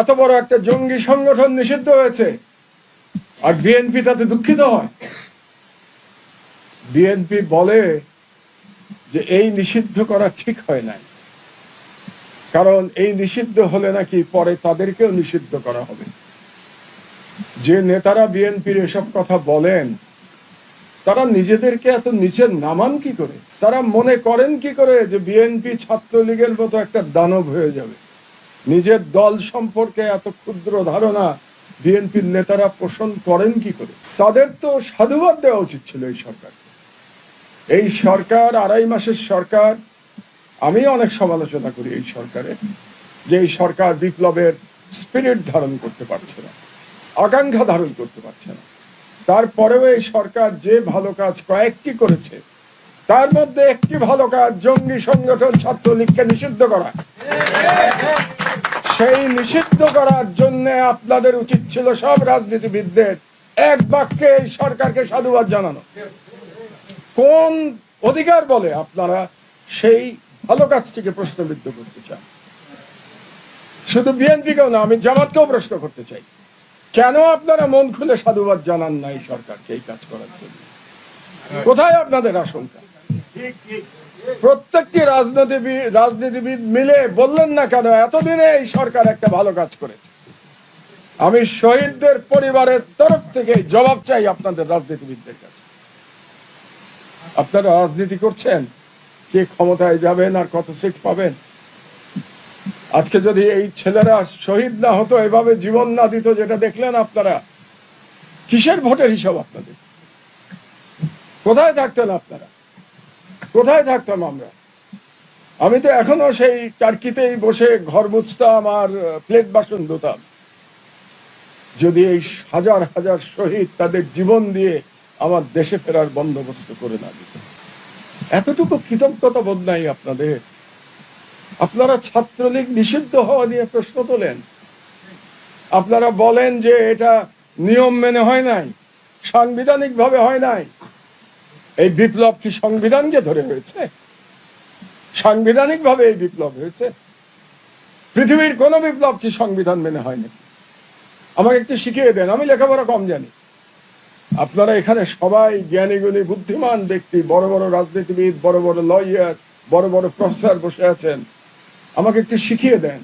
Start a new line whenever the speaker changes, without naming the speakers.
এত বড় একটা জঙ্গি সংগঠন নিষিদ্ধ হয়েছে, আর বিএনপি তাতে দুঃখিত হয়। বিএনপি বলে যে এই নিষিদ্ধ করা ঠিক হয় নাই, কারণ এই নিষিদ্ধ হলে নাকি পরে তাদেরকেও নিষিদ্ধ করা হবে। যে নেতারা বিএনপির এসব কথা বলেন তারা নিজেদেরকে এত নিচে নামান কি করে? তারা মনে করেন কি করে যে বিএনপি ছাত্রলীগের মতো একটা দানব হয়ে যাবে? নিজের দল সম্পর্কে এত ক্ষুদ্র ধারণা বিএনপির নেতারা পোষণ করেন কি করে? তাদের তো সাধুবাদ দেওয়া উচিত ছিল এই সরকারকে। এই সরকার 2.5 মাসের সরকার। আমি অনেক সমালোচনা করি এই সরকারের, যে এই সরকার বিপ্লবের স্পিরিট ধারণ করতে পারছে না, আকাঙ্ক্ষা ধারণ করতে পারছে না। তারপরেও এই সরকার যে ভালো কাজ কয়েকটি করেছে, তার মধ্যে একটি ভালো কাজ জঙ্গি সংগঠন ছাত্রলীগকে নিষিদ্ধ করা। সেই নিষিদ্ধ করার জন্য আপনাদের উচিত ছিল সব রাজনীতিবিদদের এক বাক্যে এই সরকারকে সাধুবাদ জানানো। কোন অধিকার বলে আপনারা সেই ভালো কাজটিকে প্রশ্নবিদ্ধ করতে চান? শুধু বিএনপিকেও না, আমি জামাতকেও প্রশ্ন করতে চাই, কেন আপনারা মন খুলে সাধুবাদ জানান না এই সরকারকে এই কাজ করার জন্য? কোথায় আপনাদের আশঙ্কা? প্রত্যেকটি রাজনীতিবিদ মিলে বললেন না কেন এতদিনে এই সরকার একটা ভালো কাজ করেছে? আমি শহীদদের পরিবারের তরফ থেকে জবাব চাই আপনাদের রাজনীতিবিদদের কাছে। আপনারা রাজনীতি করছেন কে ক্ষমতায় যাবেন আর কত সিট পাবেন। আজকে যদি এই ছেলেরা শহীদ না হতো, এভাবে জীবন না দিত, যেটা দেখলেন আপনারা, কিসের ভোটের হিসাব আপনাদের? কোথায় থাকতেন আপনারা? কোথায় থাকতাম আমরা? আমি তো এখনো সেই টার্কিতেই বসে ঘর মুছতাম আর প্লেট বাসন ধুতাম, যদি এই হাজার হাজার শহীদ তাদের জীবন দিয়ে আমার দেশে ফেরার বন্দোবস্ত করে না দিত। এতটুকু কৃতজ্ঞতা বোধ নাই আপনাদের? আপনারা ছাত্রলীগ নিষিদ্ধ হওয়া নিয়ে প্রশ্ন তোলেন, আপনারা বলেন যে এটা নিয়ম মেনে হয় নাই, সাংবিধানিক ভাবে হয় নাই। এই বিপ্লব কি সংবিধানকে ধরে হয়েছে? সাংবিধানিক ভাবে এই বিপ্লব হয়েছে? পৃথিবীর কোন বিপ্লব কি সংবিধান মেনে হয় নাকি? আমাকে একটু শিখিয়ে দেন, আমি লেখাপড়া কম জানি। আপনারা এখানে সবাই জ্ঞানী গুণী বুদ্ধিমান ব্যক্তি, বড় বড় রাজনীতিবিদ, বড় বড় লয়ার, বড় বড় প্রফেসর বসে আছেন, আমাকে একটু শিখিয়ে দেন।